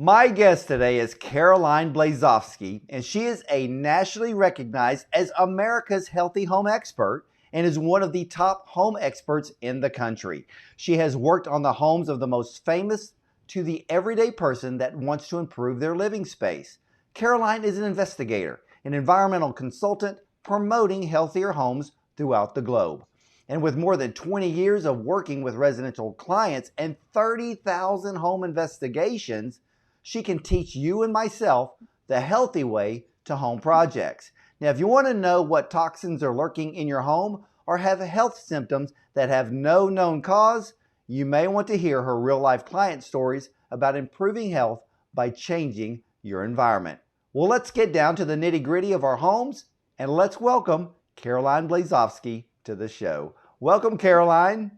My guest today is Caroline Blazovsky, and she is a nationally recognized as America's healthy home expert and is one of the top home experts in the country. She has worked on the homes of the most famous to the everyday person that wants to improve their living space. Caroline is an investigator, an environmental consultant promoting healthier homes throughout the globe. And with more than 20 years of working with residential clients and 30,000 home investigations, she can teach you and myself the healthy way to home projects. Now, if you want to know what toxins are lurking in your home or have health symptoms that have no known cause, you may want to hear her real-life client stories about improving health by changing your environment. Well, let's get down to the nitty-gritty of our homes, and let's welcome Caroline Blazovsky to the show. Welcome, Caroline.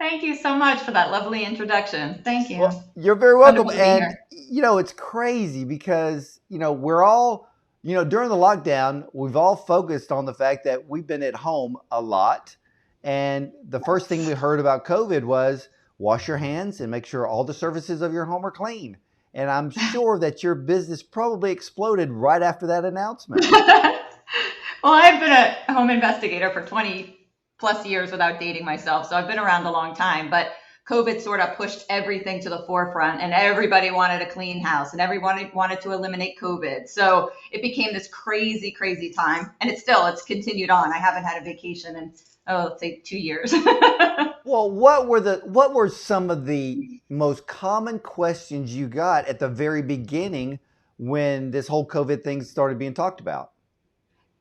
Thank you so much for that lovely introduction. Thank you. Well, you're very welcome. Wonderful to be And, here. it's crazy because, we're all, during the lockdown, we've all focused on the fact that we've been at home a lot. And the first thing we heard about COVID was wash your hands and make sure all the surfaces of your home are clean. And I'm sure that your business probably exploded right after that announcement. Well, I've been a home investigator for 20 plus years without dating myself, so I've been around a long time. But COVID sort of pushed everything to the forefront, and everybody wanted a clean house, and everyone wanted to eliminate COVID. So it became this crazy, crazy time, and it's continued on. I haven't had a vacation in, let's say 2 years. Well, what were some of the most common questions you got at the very beginning when this whole COVID thing started being talked about?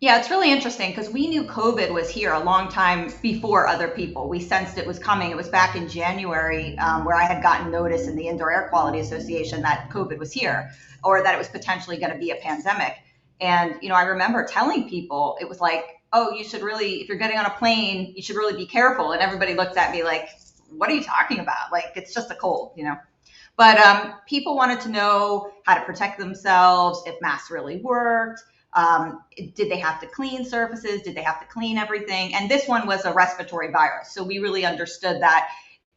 Yeah, it's really interesting because we knew COVID was here a long time before other people. We sensed it was coming. It was back in January where I had gotten notice in the Indoor Air Quality Association that COVID was here or that it was potentially going to be a pandemic. And, I remember telling people, it was like, oh, you should really, if you're getting on a plane, you should really be careful. And everybody looked at me like, what are you talking about? Like, it's just a cold. But people wanted to know how to protect themselves, if masks really worked. Did they have to clean surfaces? Did they have to clean everything? And this one was a respiratory virus. So we really understood that,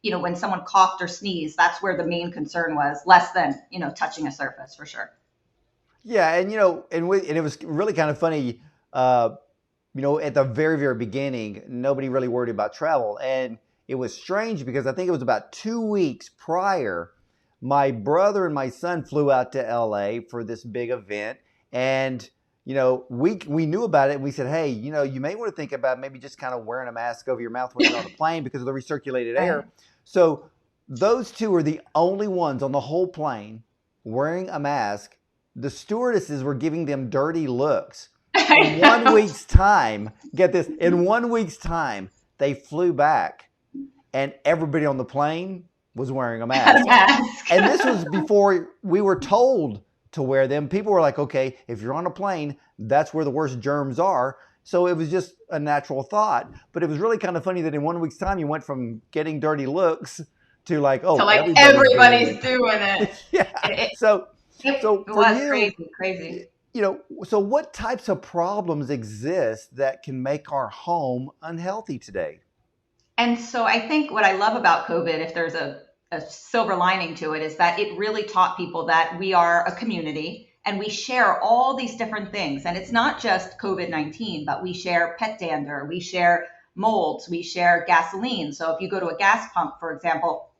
when someone coughed or sneezed, that's where the main concern was, less than, touching a surface for sure. Yeah, and it was really kind of funny. At the very, very beginning, nobody really worried about travel, and it was strange because I think it was about 2 weeks prior, my brother and my son flew out to LA for this big event, and we knew about it, and we said, hey, you may want to think about maybe just kind of wearing a mask over your mouth when you're on the plane because of the recirculated air. So those two are the only ones on the whole plane wearing a mask. The stewardesses were giving them dirty looks. In 1 week's time, get this, in 1 week's time, they flew back and everybody on the plane was wearing a mask. And this was before we were told to wear them. People were like, okay, if you're on a plane, that's where the worst germs are. So it was just a natural thought. But it was really kind of funny that in 1 week's time, you went from getting dirty looks to like, oh, So like everybody's doing it. Yeah. So It for was you, crazy. So what types of problems exist that can make our home unhealthy today? And so I think what I love about COVID, if there's a silver lining to it, is that it really taught people that we are a community and we share all these different things. And it's not just COVID-19, but we share pet dander, we share molds, we share gasoline. So if you go to a gas pump, for example,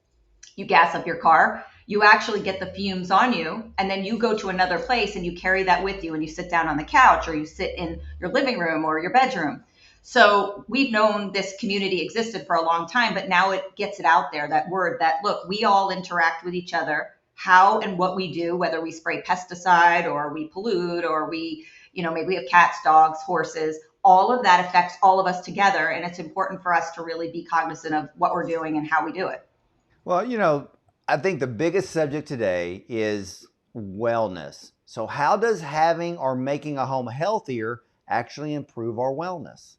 you gas up your car, you actually get the fumes on you, and then you go to another place and you carry that with you and you sit down on the couch or you sit in your living room or your bedroom. So we've known this community existed for a long time, but now it gets it out there, that word that, look, we all interact with each other, how and what we do, whether we spray pesticide or we pollute or we, maybe we have cats, dogs, horses, all of that affects all of us together. And it's important for us to really be cognizant of what we're doing and how we do it. Well, I think the biggest subject today is wellness. So how does having or making a home healthier actually improve our wellness?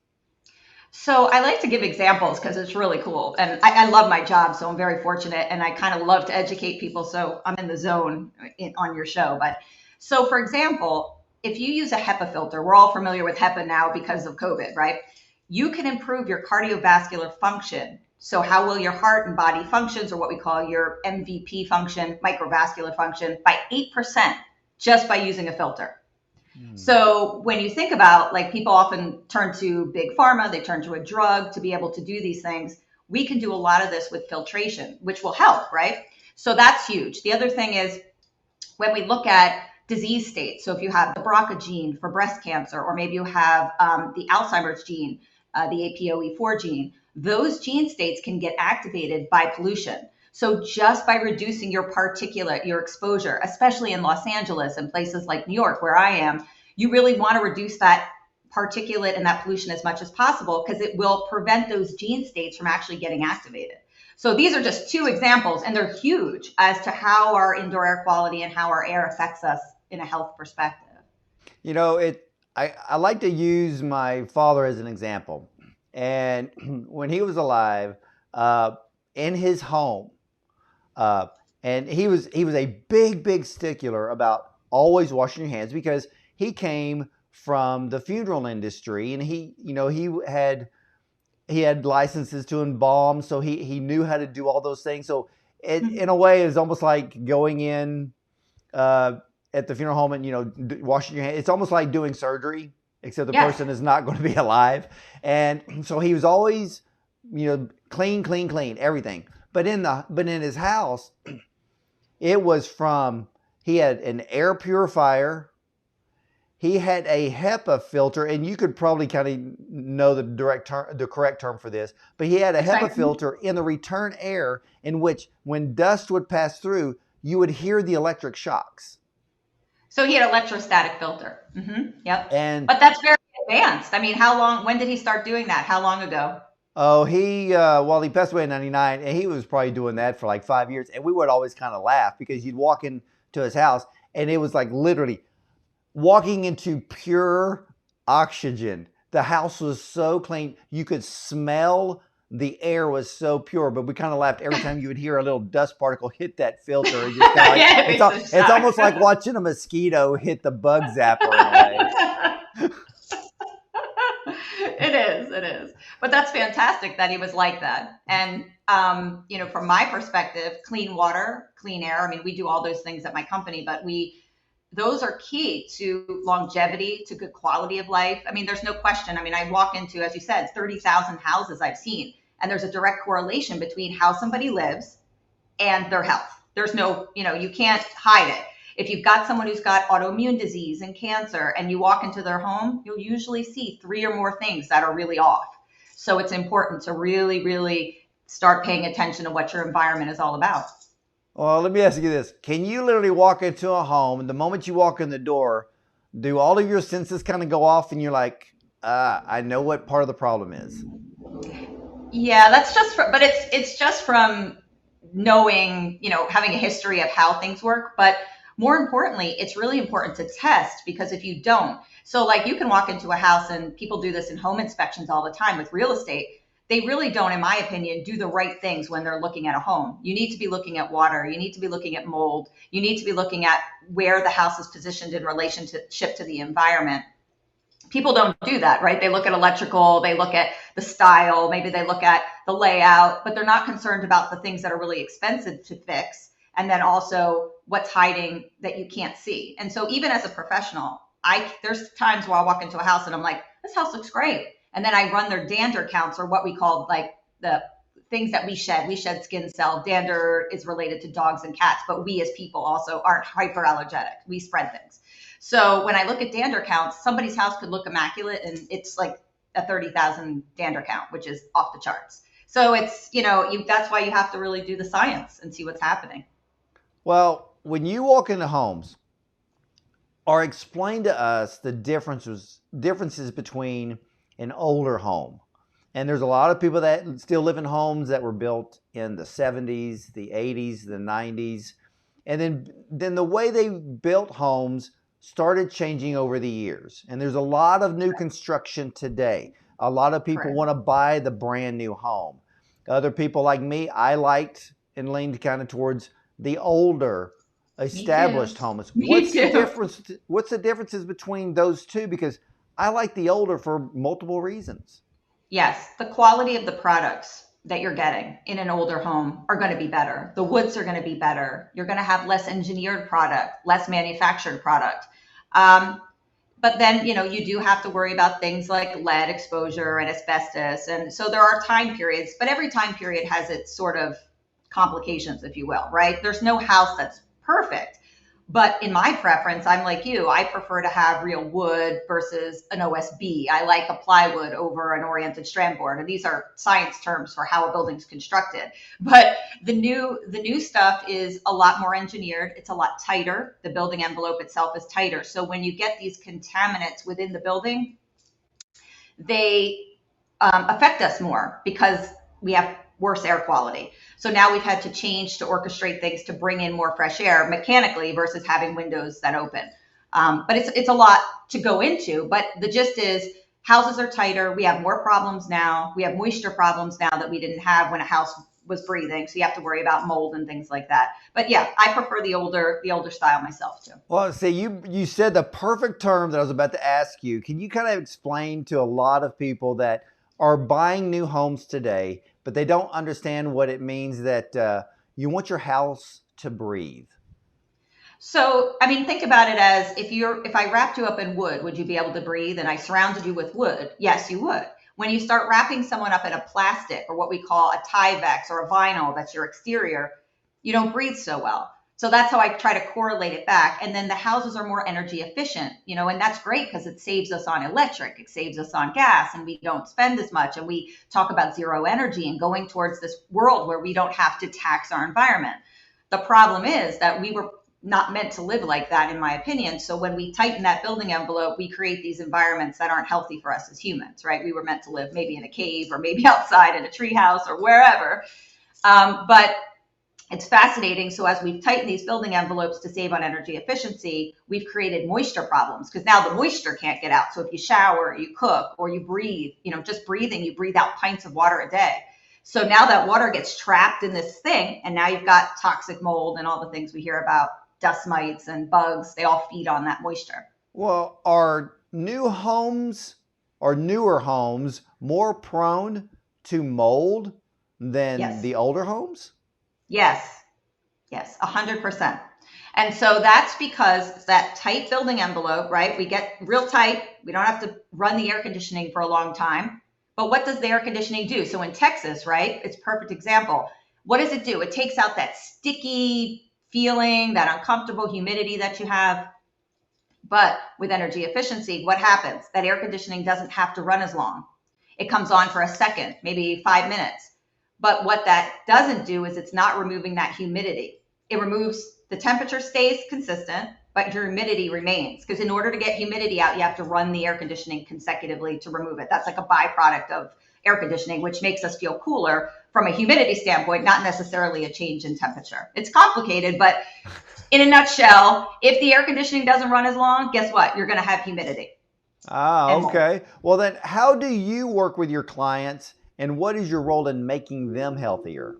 So I like to give examples because it's really cool. And I love my job, so I'm very fortunate. And I kind of love to educate people. So I'm in the zone on your show. But so for example, if you use a HEPA filter, we're all familiar with HEPA now because of COVID, right? You can improve your cardiovascular function So how will your heart and body functions, or what we call your MVP function, microvascular function, by 8% just by using a filter. So when you think about, like, people often turn to big pharma, they turn to a drug to be able to do these things. We can do a lot of this with filtration, which will help, right? So that's huge. The other thing is when we look at disease states, so if you have the BRCA gene for breast cancer, or maybe you have the Alzheimer's gene, the APOE4 gene, those gene states can get activated by pollution. So just by reducing your particulate, your exposure, especially in Los Angeles and places like New York, where I am, you really want to reduce that particulate and that pollution as much as possible, because it will prevent those gene states from actually getting activated. So these are just two examples, and they're huge as to how our indoor air quality and how our air affects us in a health perspective. You know, I like to use my father as an example. And when he was alive, in his home, and he was a big stickler about always washing your hands, because he came from the funeral industry, and he had licenses to embalm, so he knew how to do all those things. So in a way, it's almost like going in at the funeral home and washing your hands. It's almost like doing surgery, except the person is not going to be alive. And so he was always clean everything. But in his house, it was he had an air purifier. He had a HEPA filter, and you could probably kind of know the correct term for this, but he had a HEPA filter in the return air, in which when dust would pass through, you would hear the electric shocks. So he had electrostatic filter. Yep. But that's very advanced. I mean, when did he start doing that? How long ago? Oh, he passed away in 99, and he was probably doing that for like 5 years. And we would always kind of laugh, because you'd walk into his house, and it was like literally walking into pure oxygen. The house was so clean. You could smell the air was so pure, but we kind of laughed every time you would hear a little dust particle hit that filter. Just it's almost like watching a mosquito hit the bug zapper in a way. It is. But that's fantastic that he was like that. And, from my perspective, clean water, clean air, I mean, we do all those things at my company, but those are key to longevity, to good quality of life. I mean, there's no question. I mean, I walk into, as you said, 30,000 houses I've seen, and there's a direct correlation between how somebody lives and their health. There's no, you can't hide it. If you've got someone who's got autoimmune disease and cancer, and you walk into their home, you'll usually see 3 or more things that are really off. So it's important to really, really start paying attention to what your environment is all about. Well, let me ask you this. Can you literally walk into a home, and the moment you walk in the door, do all of your senses kind of go off, and you're like, I know what part of the problem is? Yeah, but it's just from knowing, having a history of how things work. But more importantly, it's really important to test, because if you don't, so like you can walk into a house, and people do this in home inspections all the time with real estate. They really don't, in my opinion, do the right things when they're looking at a home. You need to be looking at water. You need to be looking at mold. You need to be looking at where the house is positioned in relationship to the environment. People don't do that, right? They look at electrical, they look at the style, maybe they look at the layout, but they're not concerned about the things that are really expensive to fix, and then also what's hiding that you can't see. And so even as a professional, there's times where I walk into a house and I'm like, this house looks great. And then I run their dander counts, or what we call like the things that we shed. We shed skin cell. Dander is related to dogs and cats, but we as people also aren't hyperallergenic. We spread things. So when I look at dander counts, somebody's house could look immaculate, and it's like a 30,000 dander count, which is off the charts. So it's, that's why you have to really do the science and see what's happening. Well, when you walk into homes, or explain to us the differences between an older home. And there's a lot of people that still live in homes that were built in the 70s, the 80s, the 90s. And then the way they built homes started changing over the years. And there's a lot of new construction today. A lot of people want to buy the brand new home. Other people like me, I liked and leaned kind of towards the older established homes. What's the differences between those two? Because I like the older for multiple reasons. Yes, the quality of the products that you're getting in an older home are going to be better. The woods are going to be better. You're going to have less engineered product, less manufactured product. Um, but then, you do have to worry about things like lead exposure and asbestos. And so there are time periods, but every time period has its sort of complications, if you will, right? There's no house that's perfect. But in my preference, I'm like you. I prefer to have real wood versus an OSB. I like a plywood over an oriented strand board. And these are science terms for how a building's constructed. But the new stuff is a lot more engineered. It's a lot tighter. The building envelope itself is tighter. So when you get these contaminants within the building, they affect us more because we have worse air quality. So now we've had to change to orchestrate things to bring in more fresh air mechanically versus having windows that open. But it's a lot to go into. But the gist is houses are tighter. We have more problems now. We have moisture problems now that we didn't have when a house was breathing. So you have to worry about mold and things like that. But yeah, I prefer the older style myself too. Well, see, you said the perfect term that I was about to ask you. Can you kind of explain to a lot of people that are buying new homes today, but they don't understand what it means that you want your house to breathe? So, I mean, think about it as if I wrapped you up in would you be able to breathe? And I surrounded you with wood, yes, you would. When you start wrapping someone up in a plastic or what we call a Tyvek or a vinyl, that's your exterior, you don't breathe so well. So that's how I try to correlate it back. And then the houses are more energy efficient, and that's great because it saves us on electric, it saves us on gas, and we don't spend as much. And we talk about zero energy and going towards this world where we don't have to tax our environment. The problem is that we were not meant to live like that, in my opinion. So when we tighten that building envelope, we create these environments that aren't healthy for us as humans, right? We were meant to live maybe in a cave or maybe outside in a treehouse or wherever. But it's fascinating. So as we've tightened these building envelopes to save on energy efficiency, we've created moisture problems because now the moisture can't get out. So if you shower, you cook, or you breathe, just breathing, you breathe out pints of water a day. So now that water gets trapped in this thing, and now you've got toxic mold and all the things we hear about, dust mites and bugs, they all feed on that moisture. Well, are new homes or newer homes more prone to mold than Yes. the older homes? Yes. Yes. 100%. And so that's because that tight building envelope, right? We get real tight. We don't have to run the air conditioning for a long time. But what does the air conditioning do? So in Texas, right? It's a perfect example. What does it do? It takes out that sticky feeling, that uncomfortable humidity that you have. But with energy efficiency, what happens? That air conditioning doesn't have to run as long. It comes on for a second, maybe 5 minutes. But what that doesn't do is it's not removing that humidity. It removes, the temperature stays consistent, but your humidity remains. Because in order to get humidity out, you have to run the air conditioning consecutively to remove it. That's like a byproduct of air conditioning, which makes us feel cooler from a humidity standpoint, not necessarily a change in temperature. It's complicated, but in a nutshell, if the air conditioning doesn't run as long, guess what? You're going to have humidity Ah, and mold. okay. Well, then how do you work with your clients and what is your role in making them healthier?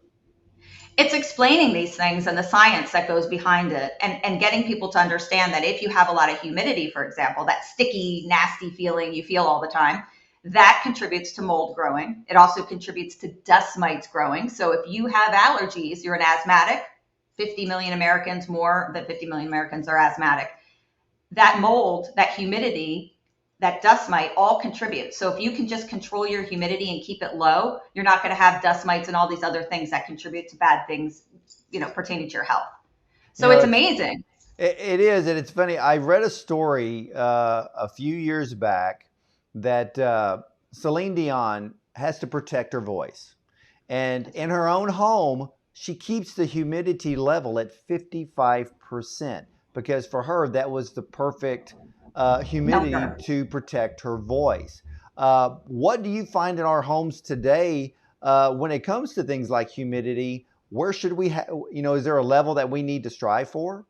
It's explaining these things and the science that goes behind it, and getting people to understand that if you have a lot of humidity, for example, that sticky, nasty feeling you feel all the time, that contributes to mold growing. It also contributes to dust mites growing. So if you have allergies, you're an asthmatic, 50 million Americans, more than 50 million Americans are asthmatic. That mold, that humidity, that dust mite all contribute. So if you can just control your humidity and keep it low, you're not going to have dust mites and all these other things that contribute to bad things, pertaining to your health. You So know, it's it's amazing. it is, and it's funny. I read a story a few years back that Celine Dion has to protect her voice, and That's in right. her own home, she keeps the humidity level at 55% because for her that was the perfect humidity Number. to protect her voice. What do you find in our homes today when it comes to things like humidity? Where should we is there a level that we need to strive for?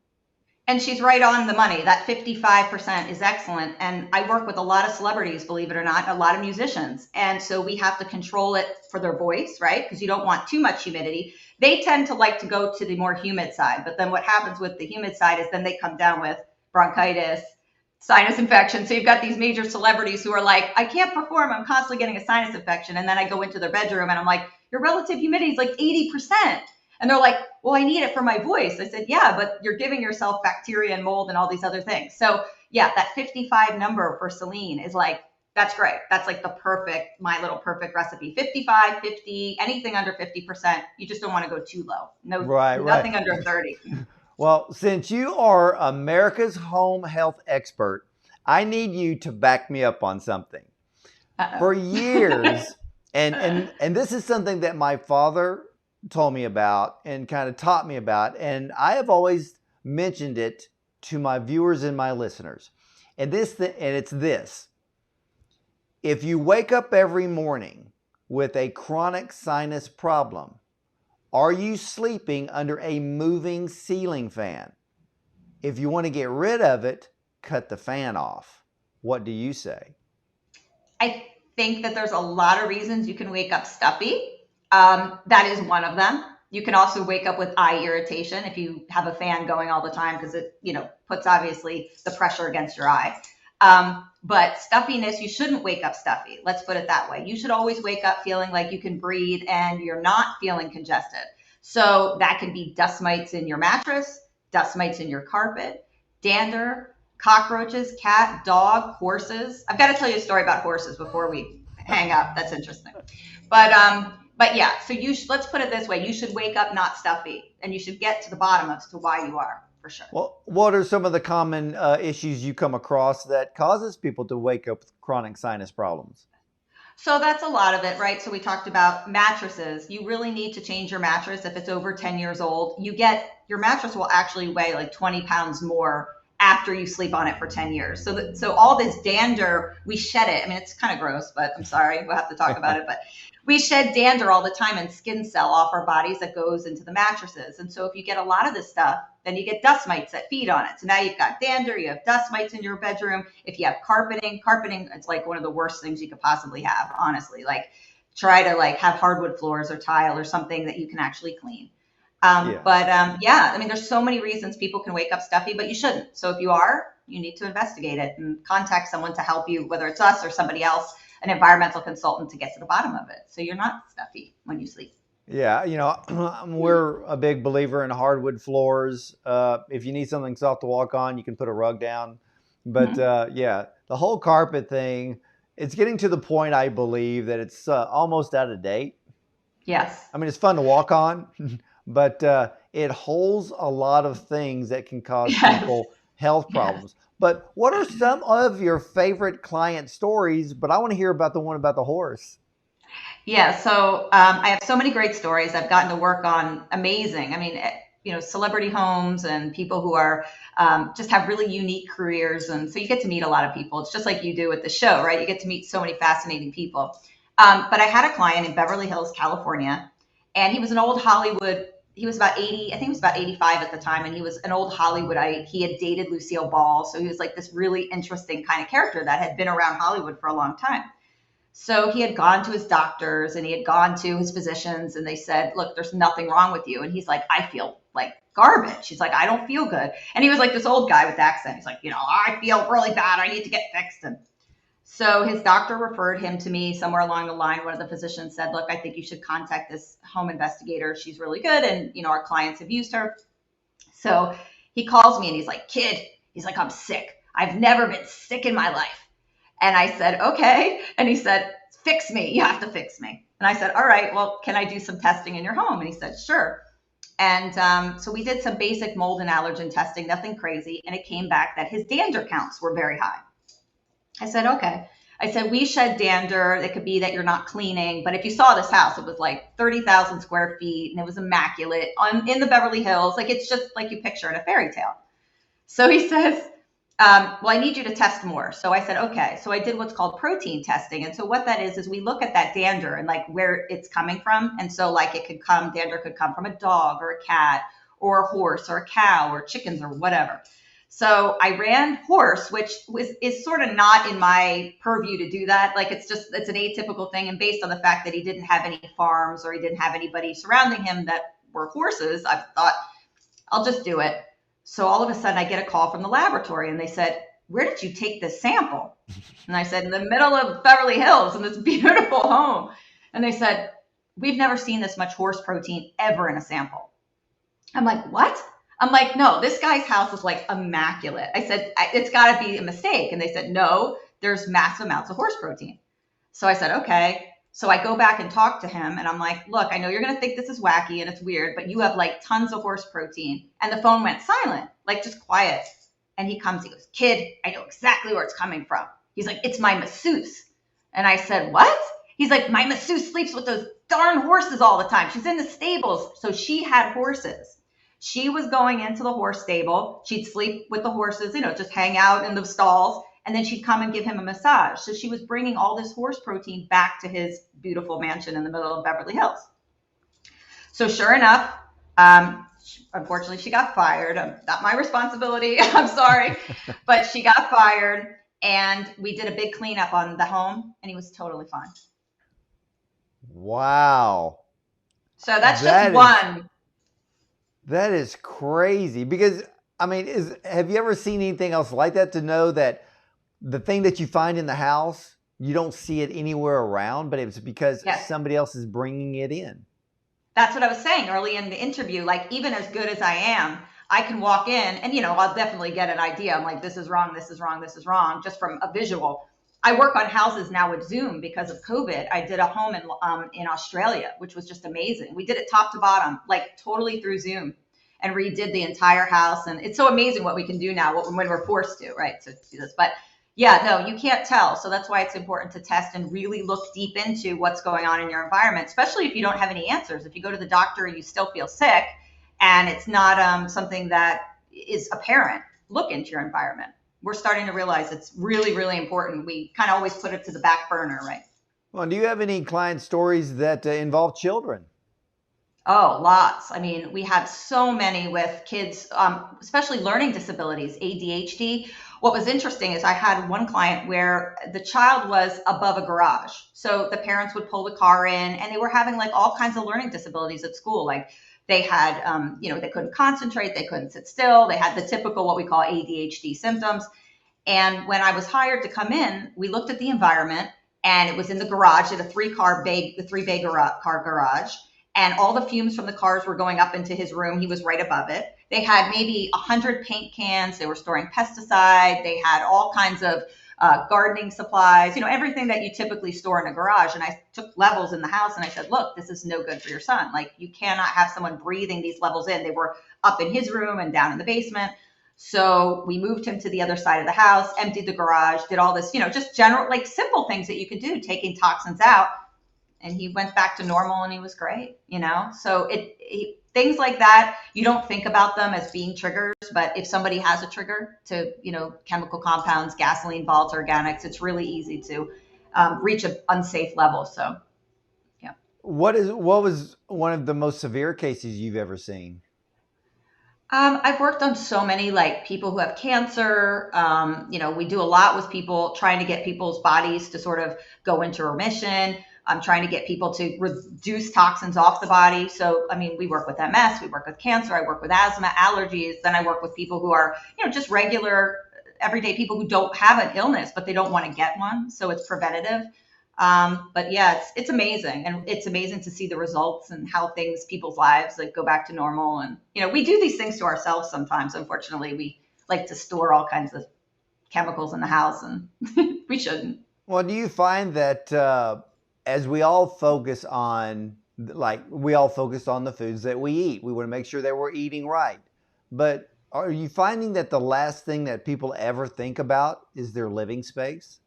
And she's right on the money. That 55% is excellent. And I work with a lot of celebrities, believe it or not, a lot of musicians. And so we have to control it for their voice, right? Because you don't want too much humidity. They tend to like to go to the more humid side. But then what happens with the humid side is then they come down with bronchitis, sinus infection. So you've got these major celebrities who are like, I can't perform. I'm constantly getting a sinus infection. And then I go into their bedroom and I'm like, your relative humidity is like 80%. And they're like, well, I need it for my voice. I said, yeah, but you're giving yourself bacteria and mold and all these other things. So yeah, that 55 number for Celine is like, that's great. That's like the perfect, my little perfect recipe. 55, 50, anything under 50%. You just don't want to go too low. No, Right, right. nothing under 30. Well, since you are America's home health expert, I need you to back me up on something. For Uh-oh. years, and this is something that my father told me about and kind of taught me about, and I have always mentioned it to my viewers and my listeners. And it's this. If you wake up every morning with a chronic sinus problem, are you sleeping under a moving ceiling fan? If you want to get rid of it, cut the fan off. What do you say? I think that there's a lot of reasons you can wake up stuffy. That is one of them. You can also wake up with eye irritation if you have a fan going all the time because it, puts obviously the pressure against your eye. But stuffiness, you shouldn't wake up stuffy. Let's put it that way. You should always wake up feeling like you can breathe and you're not feeling congested. So that can be dust mites in your mattress, dust mites in your carpet, dander, cockroaches, cat, dog, horses. I've got to tell you a story about horses before we hang up. That's interesting. But yeah, so let's put it this way. You should wake up not stuffy and you should get to the bottom as to why you are, for sure. Well, what are some of the common issues you come across that causes people to wake up with chronic sinus problems? So that's a lot of it, right? So we talked about mattresses. You really need to change your mattress if it's over 10 years old. Your mattress will actually weigh like 20 pounds more after you sleep on it for 10 years. So all this dander, we shed it. I mean, it's kind of gross, but I'm sorry, we'll have to talk about it. But we shed dander all the time and skin cell off our bodies that goes into the mattresses. And so if you get a lot of this stuff, then you get dust mites that feed on it. So now you've got dander, you have dust mites in your bedroom. If you have carpeting, it's like one of the worst things you could possibly have, honestly. Like try to have hardwood floors or tile or something that you can actually clean. Yeah, I mean, there's so many reasons people can wake up stuffy, but you shouldn't. So if you are, you need to investigate it and contact someone to help you, whether it's us or somebody else, an environmental consultant, to get to the bottom of it. So you're not stuffy when you sleep. Yeah, we're a big believer in hardwood floors. If you need something soft to walk on, you can put a rug down. But yeah, the whole carpet thing, it's getting to the point, I believe, that it's almost out of date. Yes. I mean, it's fun to walk on, but it holds a lot of things that can cause people health problems. Yes. But what are some of your favorite client stories? But I want to hear about the one about the horse. Yeah, so I have so many great stories. I've gotten to work on amazing, I mean, celebrity homes and people who are just have really unique careers. And so you get to meet a lot of people. It's just like you do with the show, right? You get to meet so many fascinating people. But I had a client in Beverly Hills, California, and he was an old Hollywood. He was about 80, I think he was about 85 at the time, and he was an old Hollywoodite. He had dated Lucille Ball, so he was like this really interesting kind of character that had been around Hollywood for a long time. So he had gone to his doctors and he had gone to his physicians, and they said, look, there's nothing wrong with you. And he's like, I feel like garbage. He's like, I don't feel good. And he was like this old guy with accent. He's like, I feel really bad. I need to get fixed. And so his doctor referred him to me. Somewhere along the line, one of the physicians said, look, I think you should contact this home investigator. She's really good. And, our clients have used her. So he calls me and he's like, kid, he's like, I'm sick. I've never been sick in my life. And I said, okay. And he said, fix me. You have to fix me. And I said, all right, well, can I do some testing in your home? And he said, sure. And so we did some basic mold and allergen testing, nothing crazy. And it came back that his dander counts were very high. I said, okay. I said, we shed dander. It could be that you're not cleaning. But if you saw this house, it was like 30,000 square feet and it was immaculate in the Beverly Hills. Like it's just like you picture in a fairy tale. So he says, well, I need you to test more. So I said, okay. So I did what's called protein testing. And so what that is we look at that dander and like where it's coming from. And so like dander could come from a dog or a cat or a horse or a cow or chickens or whatever. So I ran horse, which is sort of not in my purview to do that. Like it's an atypical thing. And based on the fact that he didn't have any farms or he didn't have anybody surrounding him that were horses, I thought I'll just do it. So all of a sudden I get a call from the laboratory and they said, where did you take this sample? And I said, in the middle of Beverly Hills in this beautiful home. And they said, we've never seen this much horse protein ever in a sample. I'm like, what? I'm like, no, this guy's house is like immaculate. I said, it's got to be a mistake. And they said, no, there's massive amounts of horse protein. So I said, okay. So I go back and talk to him and I'm like, look, I know you're going to think this is wacky and it's weird, but you have like tons of horse protein. And the phone went silent, like just quiet. And he comes, he goes, kid, I know exactly where it's coming from. He's like, it's my masseuse. And I said, what? He's like, my masseuse sleeps with those darn horses all the time. She's in the stables. So she had horses. She was going into the horse stable. She'd sleep with the horses, just hang out in the stalls. And then she'd come and give him a massage. So she was bringing all this horse protein back to his beautiful mansion in the middle of Beverly Hills. So sure enough, unfortunately, she got fired. Not my responsibility. I'm sorry. But she got fired. And we did a big cleanup on the home. And he was totally fine. Wow. So that's just one. That is crazy. Because, I mean, have you ever seen anything else like that, to know that the thing that you find in the house, you don't see it anywhere around, but it's because somebody else is bringing it in? That's what I was saying early in the interview. Like, even as good as I am, I can walk in and, I'll definitely get an idea. I'm like, this is wrong, this is wrong, this is wrong, just from a visual. I work on houses now with Zoom because of COVID. I did a home in Australia, which was just amazing. We did it top to bottom, like totally through Zoom, and redid the entire house. And it's so amazing what we can do now when we're forced to, right, to do this. But yeah, no, you can't tell. So that's why it's important to test and really look deep into what's going on in your environment, especially if you don't have any answers. If you go to the doctor and you still feel sick and it's not something that is apparent, look into your environment. We're starting to realize it's really, really important. We kind of always put it to the back burner, right? Well, do you have any client stories that involve children? Oh, lots. I mean, we have so many with kids, especially learning disabilities, ADHD. What was interesting is I had one client where the child was above a garage. So the parents would pull the car in and they were having like all kinds of learning disabilities at school. Like they had, they couldn't concentrate, they couldn't sit still. They had the typical, what we call ADHD symptoms. And when I was hired to come in, we looked at the environment and it was in the garage at a three-bay car garage. And all the fumes from the cars were going up into his room. He was right above it. They had maybe 100 paint cans. They were storing pesticide. They had all kinds of gardening supplies, everything that you typically store in a garage. And I took levels in the house and I said, look, this is no good for your son. Like, you cannot have someone breathing these levels in. They were up in his room and down in the basement. So we moved him to the other side of the house, emptied the garage, did all this, just general, like simple things that you could do, taking toxins out. And he went back to normal and he was great, So things like that, you don't think about them as being triggers, but if somebody has a trigger to, chemical compounds, gasoline, salts, organics, it's really easy to reach an unsafe level. So, yeah. What was one of the most severe cases you've ever seen? I've worked on so many, like people who have cancer. We do a lot with people trying to get people's bodies to sort of go into remission. I'm trying to get people to reduce toxins off the body. So, I mean, we work with MS, we work with cancer, I work with asthma, allergies. Then I work with people who are, just regular, everyday people who don't have an illness, but they don't want to get one. So it's preventative. But yeah, it's amazing. And it's amazing to see the results and how people's lives like go back to normal. And, we do these things to ourselves sometimes. Unfortunately, we like to store all kinds of chemicals in the house and we shouldn't. Well, do you find that, as we all focus on the foods that we eat, we want to make sure that we're eating right. But are you finding that the last thing that people ever think about is their living space?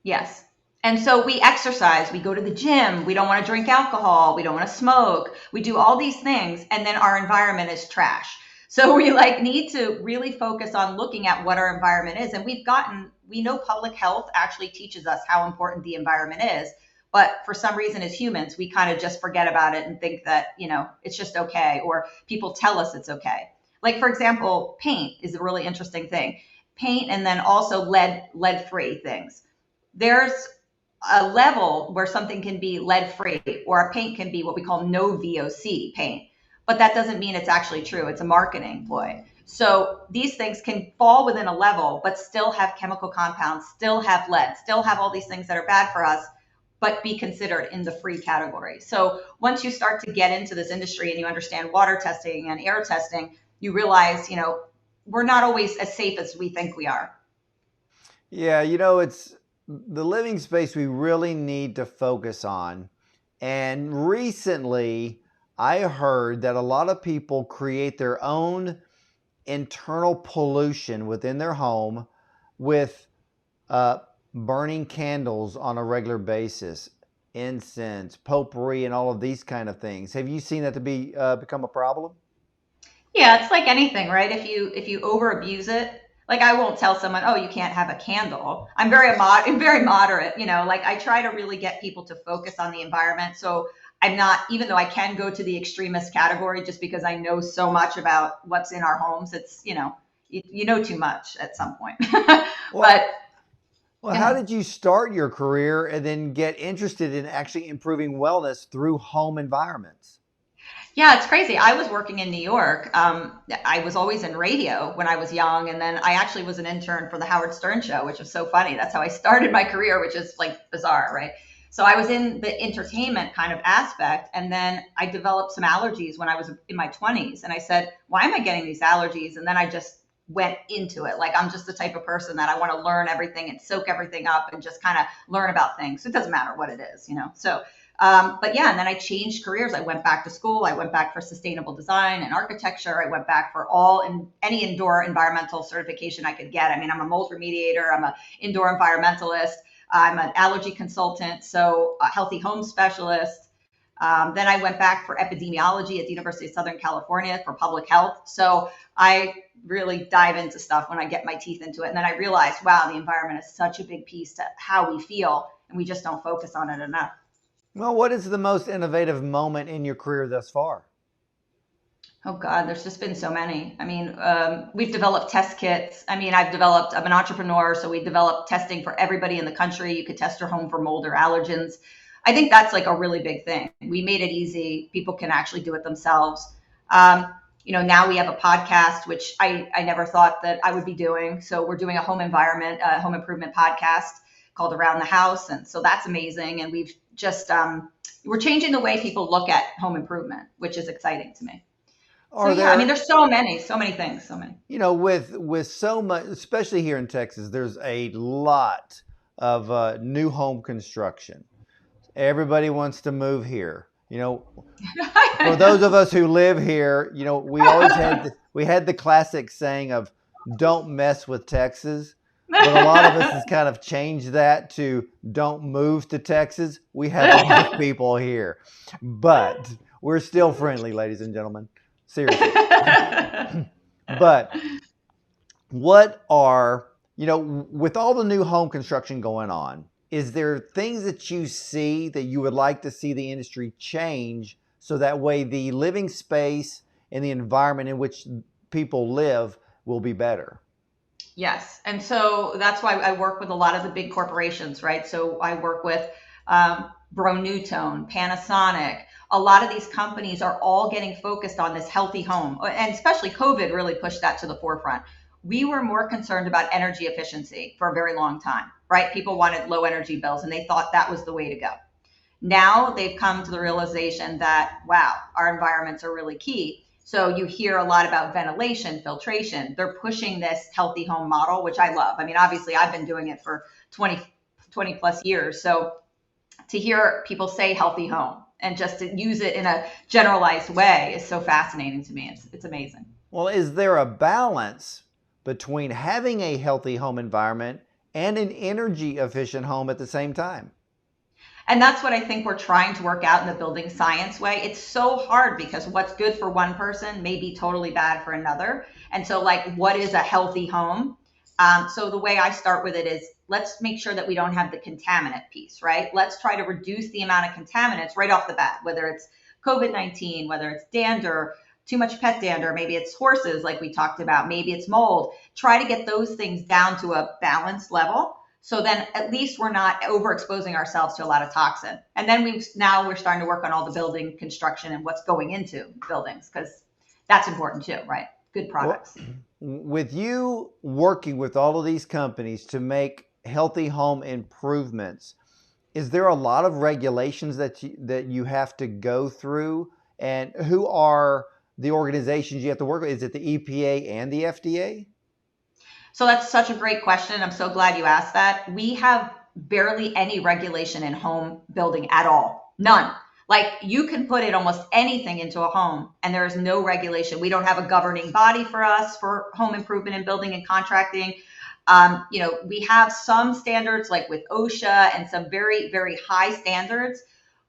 Yes. And so we exercise, we go to the gym, we don't want to drink alcohol, we don't want to smoke, we do all these things, and then our environment is trash. So we need to really focus on looking at what our environment is. And we know public health actually teaches us how important the environment is. But for some reason, as humans, we kind of just forget about it and think that, it's just okay, or people tell us it's okay. Like, for example, paint is a really interesting thing. Paint, and then also lead-free things. There's a level where something can be lead-free, or a paint can be what we call no VOC paint. But that doesn't mean it's actually true. It's a marketing ploy. So these things can fall within a level, but still have chemical compounds, still have lead, still have all these things that are bad for us. but be considered in the free category. So once you start to get into this industry and you understand water testing and air testing, you realize, we're not always as safe as we think we are. Yeah, it's the living space we really need to focus on. And recently, I heard that a lot of people create their own internal pollution within their home with uh, burning candles on a regular basis, incense, potpourri, and all of these kind of things. Have you seen that to be become a problem? Yeah, it's like anything, right? If you over abuse it, like I won't tell someone, oh, you can't have a candle. I'm very moderate, like I try to really get people to focus on the environment. So I'm not, even though I can go to the extremist category just because I know so much about what's in our homes, it's, you know too much at some point. Well, But well, how yeah. did you start your career and then get interested in actually improving wellness through home environments? Yeah, it's crazy. I was working in New York. I was always in radio when I was young, and then I actually was an intern for the Howard Stern show, which was so funny. That's how I started my career, which is like bizarre, right? So I was in the entertainment kind of aspect, and then I developed some allergies when I was in my 20s, and I said, "Why am I getting these allergies?" And then I just went into it. Like I'm just the type of person that I want to learn everything and soak everything up and just kind of learn about things. So it doesn't matter what it is. So but yeah, and then I changed careers. I went back to school. I went back for sustainable design and architecture. I went back for any indoor environmental certification I could get. I mean, I'm a mold remediator. I'm an indoor environmentalist. I'm an allergy consultant, so a healthy home specialist. Then I went back for epidemiology at the University of Southern California for public health. So I really dive into stuff when I get my teeth into it. And then I realized, wow, the environment is such a big piece to how we feel, and we just don't focus on it enough. Well, what is the most innovative moment in your career thus far? Oh God, there's just been so many. I mean, we've developed test kits. I mean, I'm an entrepreneur, so we developed testing for everybody in the country. You could test your home for mold or allergens. I think that's like a really big thing. We made it easy. People can actually do it themselves. Now we have a podcast, which I never thought that I would be doing. So we're doing a home improvement podcast called Around the House. And so that's amazing. And we're changing the way people look at home improvement, which is exciting to me. So Are yeah, I mean, there, there's so many things, so many. with so much, especially here in Texas, there's a lot of new home construction. Everybody wants to move here. For those of us who live here, we had the classic saying of "Don't mess with Texas." But a lot of us has kind of changed that to "Don't move to Texas." We have a lot of people here, but we're still friendly, ladies and gentlemen. Seriously. But what are, with all the new home construction going on, is there things that you see that you would like to see the industry change so that way the living space and the environment in which people live will be better? Yes. And so that's why I work with a lot of the big corporations, right? So I work with Bronutone, Panasonic. A lot of these companies are all getting focused on this healthy home. And especially COVID really pushed that to the forefront. We were more concerned about energy efficiency for a very long time, right? People wanted low energy bills and they thought that was the way to go. Now they've come to the realization that, wow, our environments are really key. So you hear a lot about ventilation, filtration. They're pushing this healthy home model, which I love. I mean, obviously, I've been doing it for 20 plus years. So to hear people say healthy home and just to use it in a generalized way is so fascinating to me. It's amazing. Well, is there a balance between having a healthy home environment and an energy efficient home at the same time? And that's what I think we're trying to work out in the building science way. It's so hard because what's good for one person may be totally bad for another. And so, like, what is a healthy home? So the way I start with it is let's make sure that we don't have the contaminant piece, right? Let's try to reduce the amount of contaminants right off the bat, whether it's COVID-19, whether it's dander, too much pet dander, maybe it's horses like we talked about, maybe it's mold. Try to get those things down to a balanced level. So then at least we're not overexposing ourselves to a lot of toxin. And then we're starting to work on all the building construction and what's going into buildings because that's important too, right? Good products. With you working with all of these companies to make healthy home improvements, is there a lot of regulations that you have to go through? And who are the organizations you have to work with? Is it the EPA and the FDA? So that's such a great question. I'm so glad you asked that. We have barely any regulation in home building at all. None. Like you can put in almost anything into a home and there is no regulation. We don't have a governing body for us for home improvement and building and contracting. We have some standards like with OSHA and some very, very high standards,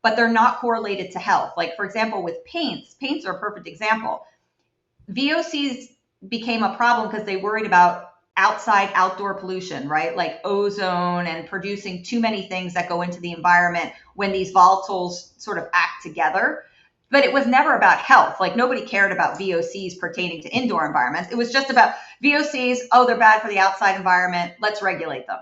but they're not correlated to health. Like, for example, with paints are a perfect example. VOCs became a problem because they worried about outside outdoor pollution, right? Like ozone and producing too many things that go into the environment when these volatiles sort of act together. But it was never about health. Like nobody cared about VOCs pertaining to indoor environments. It was just about VOCs. Oh, they're bad for the outside environment. Let's regulate them.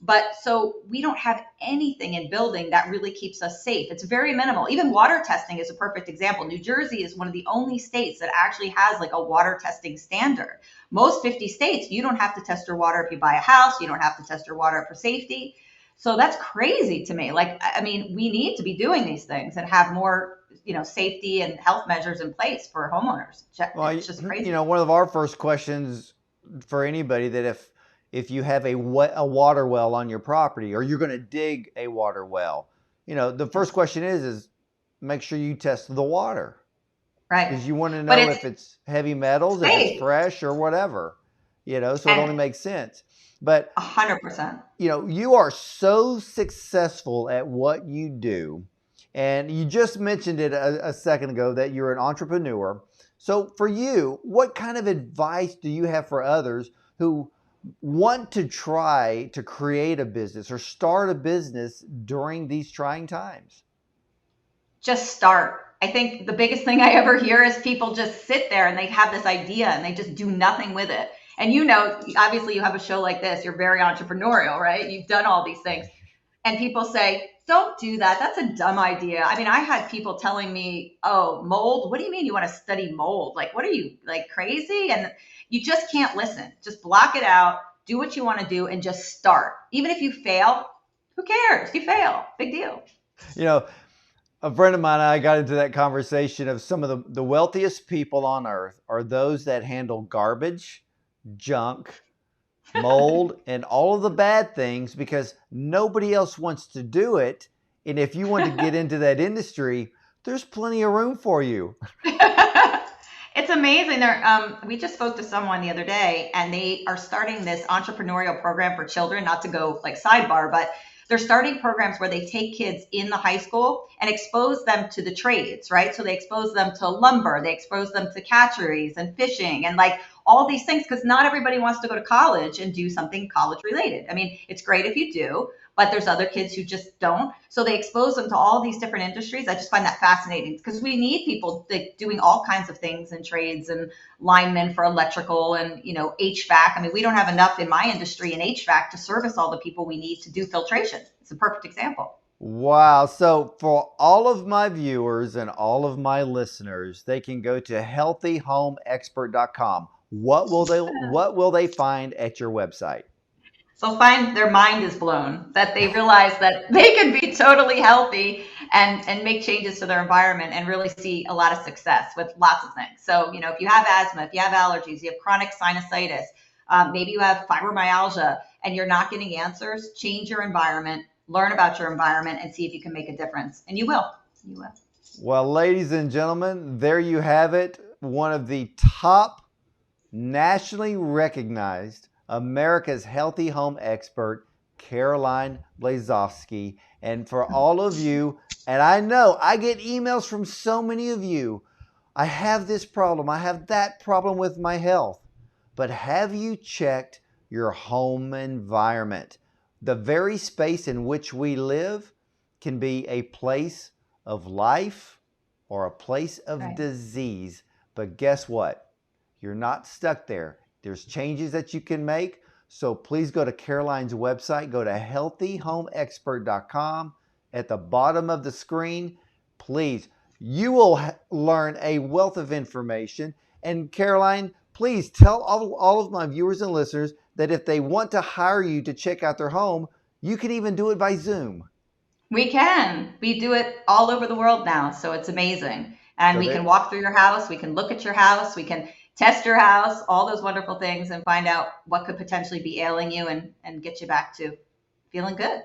But so we don't have anything in building that really keeps us safe. It's very minimal. Even water testing is a perfect example. New Jersey is one of the only states that actually has like a water testing standard. Most 50 states, you don't have to test your water if you buy a house. You don't have to test your water for safety. So that's crazy to me. Like, I mean, we need to be doing these things and have more, safety and health measures in place for homeowners. Well, It's just crazy. one of our first questions for anybody that if you have a water well on your property or you're going to dig a water well, the first question is make sure you test the water. Right. Because you want to know But if it's heavy metals, if it's safe. fresh or whatever, so it only And makes sense. But, 100%. you are so successful at what you do. And you just mentioned it a second ago that you're an entrepreneur. So for you, what kind of advice do you have for others who want to try to create a business or start a business during these trying times? Just start. I think the biggest thing I ever hear is people just sit there and they have this idea and they just do nothing with it. And obviously you have a show like this, you're very entrepreneurial, right? You've done all these things. And people say, don't do that. That's a dumb idea. I mean, I had people telling me, oh, mold? What do you mean you want to study mold? Like, what are you, like crazy? And you just can't listen. Just block it out, do what you want to do, and just start. Even if you fail, who cares? You fail. Big deal. A friend of mine and I got into that conversation of some of the wealthiest people on earth are those that handle garbage, junk, mold, and all of the bad things because nobody else wants to do it. And if you want to get into that industry, there's plenty of room for you. It's amazing. We just spoke to someone the other day, and they are starting this entrepreneurial program for children. Not to go like sidebar, but they're starting programs where they take kids in the high school and expose them to the trades, right? So they expose them to lumber, they expose them to catcheries and fishing and like all these things, because not everybody wants to go to college and do something college related. I mean, it's great if you do, but there's other kids who just don't. So they expose them to all these different industries. I just find that fascinating because we need people like doing all kinds of things in trades and linemen for electrical and, HVAC. I mean, we don't have enough in my industry in HVAC to service all the people we need to do filtration. It's a perfect example. Wow. So for all of my viewers and all of my listeners, they can go to healthyhomeexpert.com. What will they find at your website? So find their mind is blown that they realize that they can be totally healthy and make changes to their environment and really see a lot of success with lots of things. So, if you have asthma, if you have allergies, you have chronic sinusitis, maybe you have fibromyalgia and you're not getting answers, change your environment, learn about your environment and see if you can make a difference. And you will. You will. Well, ladies and gentlemen, there you have it. One of the top nationally recognized America's healthy home expert, Caroline Blazovsky. And for all of you, and I know I get emails from so many of you, I have this problem, I have that problem with my health. But have you checked your home environment? The very space in which we live can be a place of life or a place of disease. But guess what? You're not stuck there. There's changes that you can make. So please go to Caroline's website. Go to healthyhomeexpert.com. At the bottom of the screen, please, you will learn a wealth of information. And Caroline, please tell all of my viewers and listeners that if they want to hire you to check out their home, you can even do it by Zoom. We can. We do it all over the world now, so it's amazing. And So we can there, walk through your house, we can look at your house, we can test your house, all those wonderful things, and find out what could potentially be ailing you and get you back to feeling good.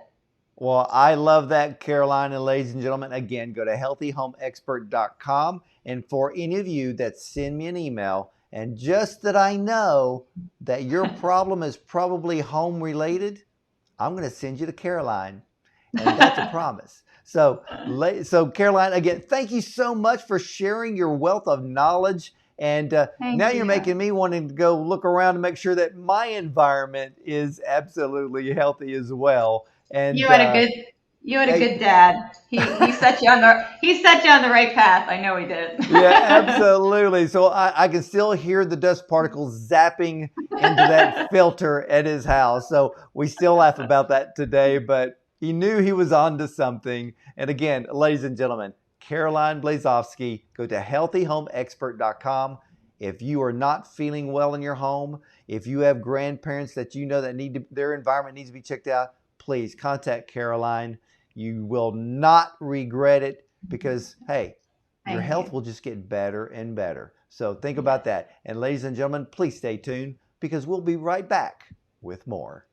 well, I love that, Caroline. And ladies and gentlemen, again, go to healthyhomeexpert.com. And for any of you that send me an email, and just that I know that your problem is probably home related, I'm going to send you to Caroline. And that's a promise. So Caroline, again, thank you so much for sharing your wealth of knowledge. And now Thank you're you. making me wanting to go look around and make sure that my environment is absolutely healthy as well. You And had a good you had a hey, good dad. He set you on the right path. I know he did. yeah, absolutely. So I can still hear the dust particles zapping into that filter at his house. So we still laugh about that today, but he knew he was onto something. And again, ladies and gentlemen, Caroline Blazovsky, go to healthyhomeexpert.com. If you are not feeling well in your home, if you have grandparents that you know that their environment needs to be checked out, please contact Caroline. You will not regret it because, hey, your Thank health you. will just get better and better. So think Yes. about that. And ladies and gentlemen, please stay tuned because we'll be right back with more.